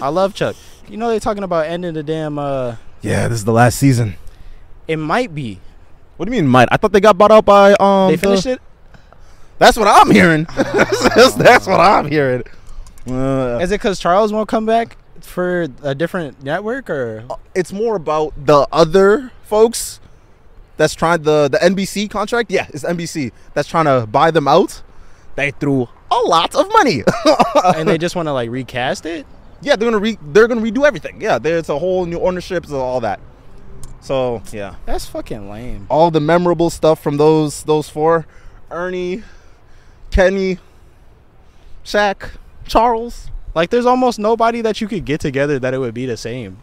I love Chuck. You know they're talking about ending the damn. Yeah, this is the last season. It might be. What do you mean might? I thought they got bought out by They finished it. That's what I'm hearing. That's what I'm hearing. Is it because Charles won't come back for a different network, or it's more about the other folks that's trying the NBC contract? Yeah, it's NBC that's trying to buy them out. They threw a lot of money, and they just want to like recast it. Yeah, they're gonna redo everything. Yeah, there's a whole new ownership and all that. So yeah, that's fucking lame. All the memorable stuff from those four: Ernie, Kenny, Shaq, Charles. Like, there's almost nobody that you could get together that it would be the same.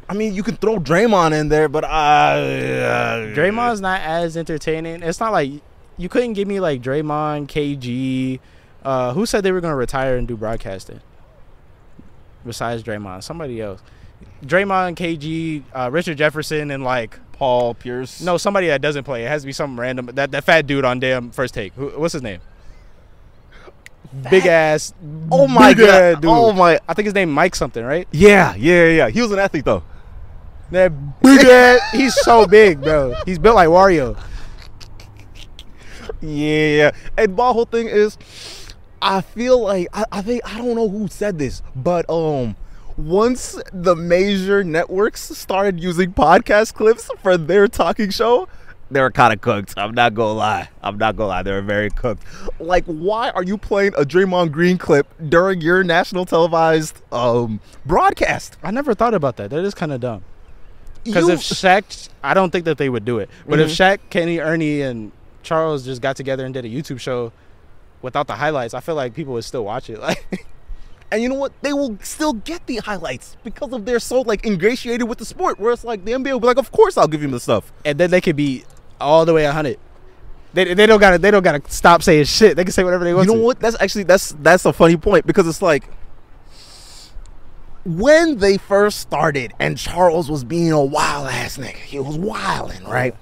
I mean, you can throw Draymond in there, but Draymond's not as entertaining. It's not like you couldn't give me like Draymond, KG. Who said they were gonna retire and do broadcasting? Besides Draymond, somebody else. Draymond, KG, Richard Jefferson, and like Paul Pierce. No, somebody that doesn't play. It has to be something random. That fat dude on damn First Take. What's his name? Big ass. Oh my god, dude. Oh my. I think his name Mike something, right? Yeah. He was an athlete though. That big ass. He's so big, bro. He's built like Wario. Yeah. And my whole thing is, I feel like I think I don't know who said this, but once the major networks started using podcast clips for their talking show, they were kind of cooked. I'm not gonna lie. They were very cooked. Like, why are you playing a Draymond Green clip during your national televised broadcast? I never thought about that. That is kind of dumb. Because if Shaq, I don't think that they would do it. But if Shaq, Kenny, Ernie, and Charles just got together and did a YouTube show without the highlights, I feel like people would still watch it. Like, and you know what? They will still get the highlights because of they're so like ingratiated with the sport. Where it's like the NBA will be like, of course I'll give you the stuff, and then they could be all the way 100. They don't gotta stop saying shit. They can say whatever they want. You know what? That's actually that's a funny point, because it's like when they first started and Charles was being a wild ass nigga. He was wilding, right?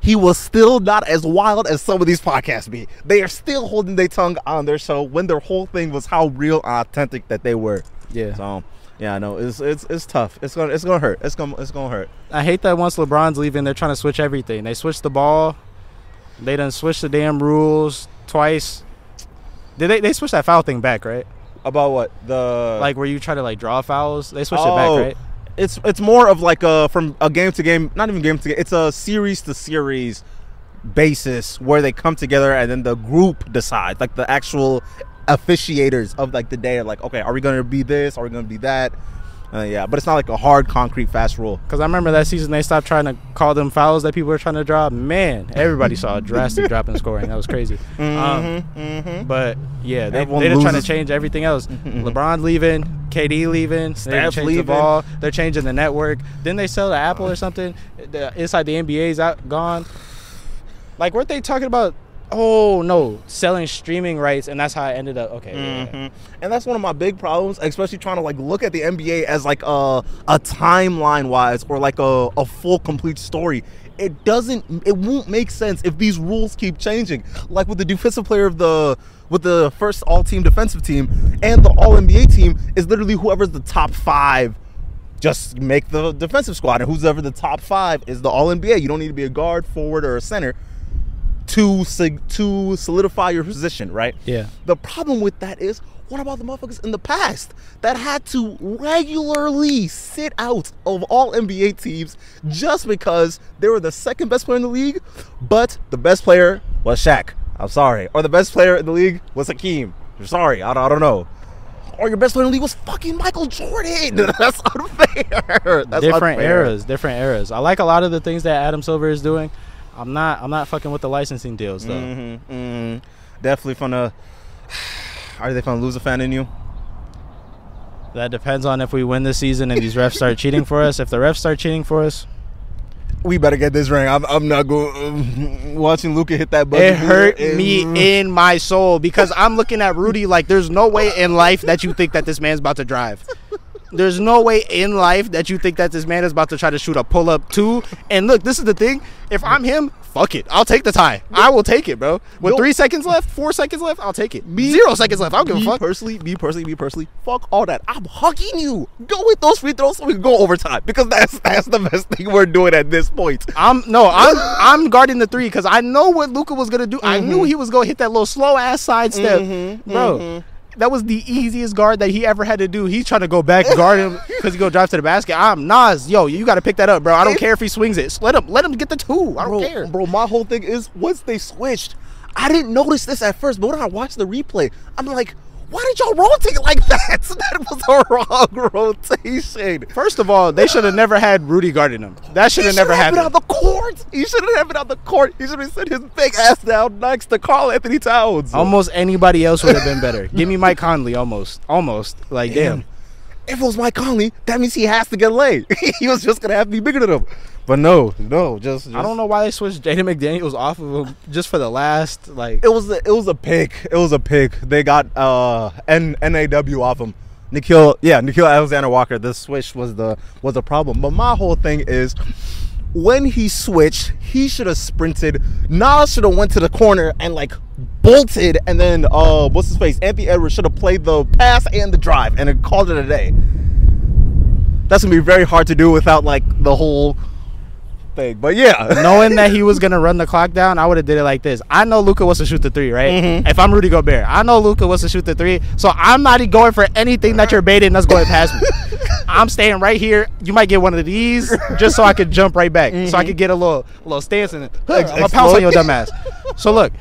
He was still not as wild as some of these podcasts be. They are still holding their tongue on their show when their whole thing was how real and authentic that they were. Yeah. So yeah, I know it's tough. It's gonna hurt. It's gonna hurt. I hate that once LeBron's leaving, they're trying to switch everything. They switched the ball. They done switched the damn rules twice. Did they switch that foul thing back, right? About what? The like where you try to like draw fouls? They switched it back, right? It's more of like from a game to game, not even game to game. It's a series to series basis where they come together and then the group decides, like the actual officiators of like the day are like, okay, are we gonna be this? Are we gonna be that? Yeah, but it's not like a hard, concrete, fast rule. Because I remember that season they stopped trying to call them fouls that people were trying to draw. Man, everybody saw a drastic drop in scoring. That was crazy. But yeah, they're trying to change everything else. LeBron leaving, KD leaving, Steph change leaving. the ball. They're changing the network. Didn't they sell to Apple or something? Inside the NBA's out gone. Like, weren't they talking about? Oh no, selling streaming rights, and that's how I ended up. Okay, yeah. And that's one of my big problems, especially trying to like look at the NBA as like a timeline wise or like a full complete story. It won't make sense if these rules keep changing. Like with the defensive player with the first all-team defensive team and the all-NBA team is literally whoever's the top 5. Just make the defensive squad, and who's ever the top 5 is the all-NBA. You don't need to be a guard, forward, or a center to solidify your position, right? Yeah. The problem with that is, what about the motherfuckers in the past that had to regularly sit out of all NBA teams just because they were the second best player in the league, but the best player was Shaq? I'm sorry. Or the best player in the league was Hakeem. I'm sorry. I don't know. Or your best player in the league was fucking Michael Jordan. That's unfair. That's different eras. I like a lot of the things that Adam Silver is doing. I'm not fucking with the licensing deals though. Definitely are they fun to lose a fan in you? That depends on if we win this season and these refs start cheating for us. If the refs start cheating for us, we better get this ring. I'm not going watching Luka hit that button. It hurt me in my soul because I'm looking at Rudy like there's no way in life that you think that this man's about to drive. There's no way in life that you think that this man is about to try to shoot a pull-up 2. And look, this is the thing. If I'm him, fuck it. I'll take the tie. I will take it, bro. With 3 seconds left, 4 seconds left, I'll take it. 0 seconds left. I don't give a fuck. Me personally, fuck all that. I'm hugging you. Go with those free throws so we can go overtime, because that's the best thing we're doing at this point. I'm guarding the 3 because I know what Luka was gonna do. I knew he was gonna hit that little slow ass sidestep, bro. That was the easiest guard that he ever had to do. He's trying to go back guard him because he go drive to the basket. I'm Nas. Yo, you got to pick that up, bro. I don't care if he swings it. Let him get the 2. I don't care. Bro, my whole thing is once they switched, I didn't notice this at first, but when I watched the replay, I'm like, why did y'all rotate like that? That was a wrong rotation. First of all, they should have never had Rudy guarding him. That should have never happened. He should have been on the court. He shouldn't have been on the court. He should have sent his big ass down next to Karl Anthony Towns. Almost anybody else would have been better. Give me Mike Conley almost. Like, damn. If it was Mike Conley, that means he has to get laid. He was just going to have to be bigger than him. But no, just I don't know why they switched Jaden McDaniels off of him just for the last, like. It was a pick. It was a pick. They got NAW off him. Nikhil Alexander Walker. The switch was the problem. But my whole thing is, when he switched, he should have sprinted. Nas should have went to the corner and like bolted, and then what's his face? Anthony Edwards should have played the pass and the drive and then called it a day. That's gonna be very hard to do without like the whole thing. But yeah, knowing that he was gonna run the clock down, I would have did it like this. I know Luka wants to shoot the 3, right? If I'm Rudy Gobert, I know Luka wants to shoot the 3, so I'm not going for anything that you're baiting that's going past me. I'm staying right here. You might get one of these just so I could jump right back, so I could get a little stance in it. I'm gonna pounce on your dumb ass. So look,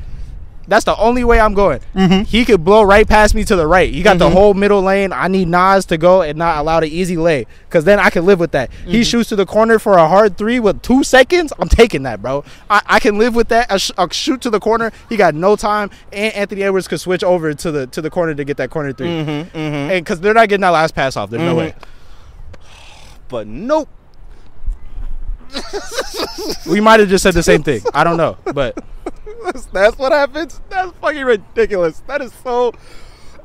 that's the only way I'm going. He could blow right past me to the right. He got the whole middle lane. I need Nas to go and not allow the easy lay, because then I can live with that. He shoots to the corner for a hard 3 with 2 seconds. I'm taking that, bro. I can live with that. A shoot to the corner. He got no time, and Anthony Edwards could switch over to the corner to get that corner 3. And because they're not getting that last pass off. There's no way. But nope. We might have just said the same thing. I don't know, but that's what happens. That's fucking ridiculous. That is so.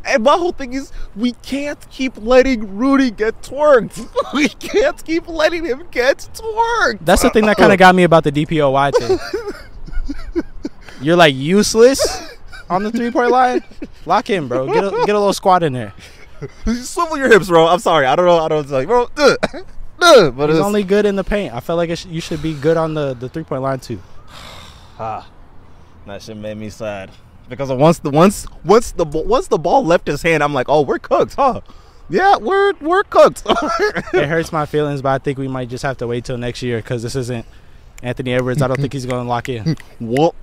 And my whole thing is, we can't keep letting Rudy get twerked. We can't keep letting him get twerked. That's the thing that kind of got me about the DPOY thing. You're like useless on the 3-point line. Lock in, bro. Get a little squat in there. Swivel your hips, bro. I'm sorry. I don't know. It's like, bro. But he's only good in the paint. I felt like you should be good on the 3-point line too. That shit made me sad, because once the ball left his hand, I'm like, oh, we're cooked, huh? Yeah, we're cooked. It hurts my feelings, but I think we might just have to wait till next year, because this isn't Anthony Edwards. I don't think he's going to lock in. Well,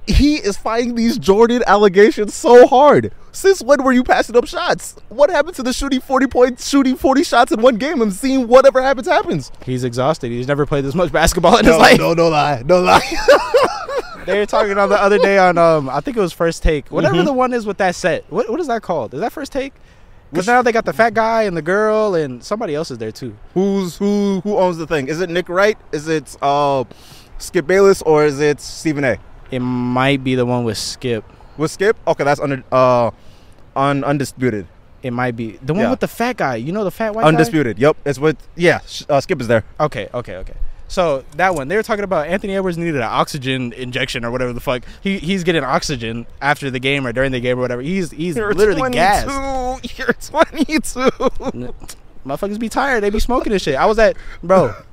he is fighting these Jordan allegations so hard. Since when were you passing up shots? What happened to the shooting 40 points, shooting 40 shots in one game and seeing whatever happens? He's exhausted. He's never played this much basketball in his life. No lie. They were talking on the other day on I think it was First Take. Whatever the one is with that set. What is that called? Is that First Take? Because now they got the fat guy and the girl and somebody else is there too. Who owns the thing? Is it Nick Wright? Is it Skip Bayless, or is it Stephen A? It might be the one with Skip. With Skip? Okay, that's Undisputed. It might be the one with the fat guy. You know, the fat white Undisputed. Yep, it's with Skip is there. Okay. So that one, they were talking about Anthony Edwards needed an oxygen injection or whatever the fuck. He's getting oxygen after the game or during the game or whatever. He's literally 22. Gassed. You're 22. Motherfuckers be tired. They be smoking this shit. I was at,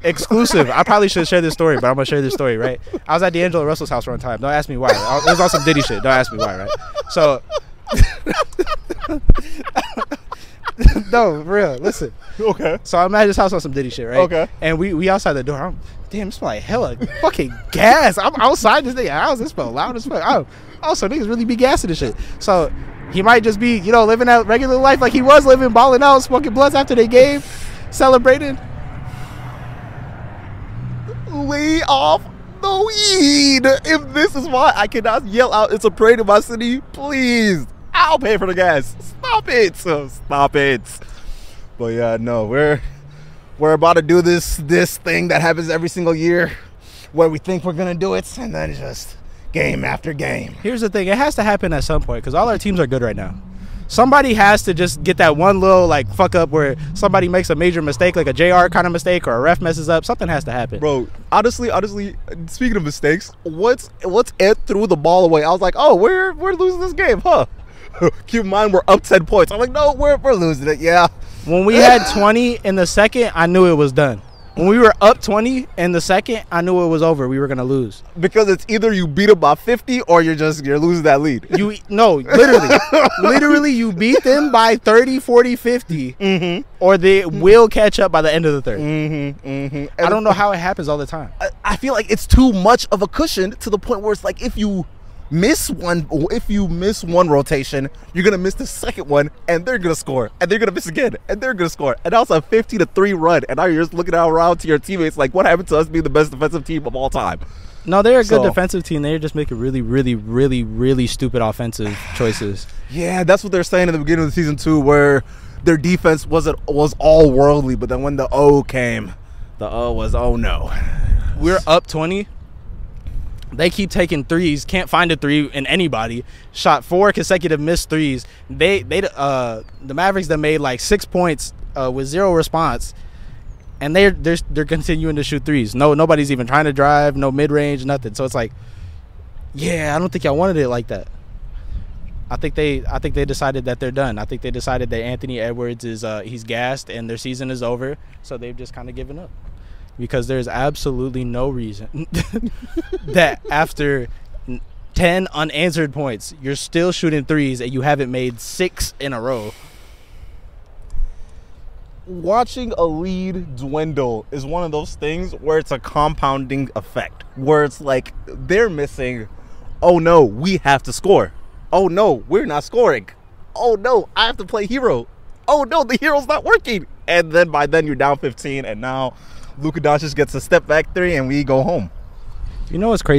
exclusive. I probably should share this story, but I'm going to share this story, right? I was at D'Angelo Russell's house one time. Don't ask me why. It was on some Diddy shit. Don't ask me why, right? So, no, for real. Listen. Okay. So I'm at his house on some Diddy shit, right? Okay. And we outside the door. Damn, it smell like hella fucking gas. I'm outside this thing. House. It smell loud as fuck. So niggas really be gassing this shit. So he might just be, living that regular life like he was living, balling out, smoking blunts after they game, celebrating. Lay off the weed. If this is why I cannot yell out, it's a parade in my city, please, I'll pay for the gas. Stop it. But yeah, no, we're about to do this thing that happens every single year, where we think we're gonna do it, and then just game after game. Here's the thing: it has to happen at some point, because all our teams are good right now. Somebody has to just get that one little like fuck up where somebody makes a major mistake, like a JR kind of mistake, or a ref messes up. Something has to happen. Bro, honestly, speaking of mistakes, once Ed threw the ball away, I was like, oh, we're losing this game, huh? Keep in mind we're up 10 points. I'm like, no, we're losing it. Yeah. When we had 20 in the second, I knew it was done. When we were up 20 in the second, I knew it was over. We were gonna lose because it's either you beat them by 50 or you're losing that lead. Literally, you beat them by 30, 40, 50, or they will catch up by the end of the third. I don't know how it happens all the time. I feel like it's too much of a cushion to the point where it's like if you miss one rotation, you're gonna miss the second one, and they're gonna score, and they're gonna miss again, and they're gonna score, and also a 50-3 run, and now you're just looking around to your teammates like, what happened to us being the best defensive team of all time? No, they're a good defensive team. They're just making really, really, really, really stupid offensive choices. Yeah, that's what they're saying in the beginning of the season too, where their defense was all worldly, but then when the O came, the O was oh no. We're up 20. They keep taking threes, can't find a three in anybody. Shot 4 consecutive missed threes. The Mavericks that made like 6 points with 0 response, and they're continuing to shoot threes. Nobody's even trying to drive, no mid range, nothing. So it's like, yeah, I don't think y'all wanted it like that. I think they decided that they're done. I think they decided that Anthony Edwards is he's gassed and their season is over. So they've just kind of given up. Because there's absolutely no reason that after 10 unanswered points, you're still shooting threes and you haven't made 6 in a row. Watching a lead dwindle is one of those things where it's a compounding effect. Where it's like they're missing, oh no, we have to score. Oh no, we're not scoring. Oh no, I have to play hero. Oh no, the hero's not working. And then by then you're down 15, and now Luka Doncic gets a step back 3 and we go home. You know what's crazy?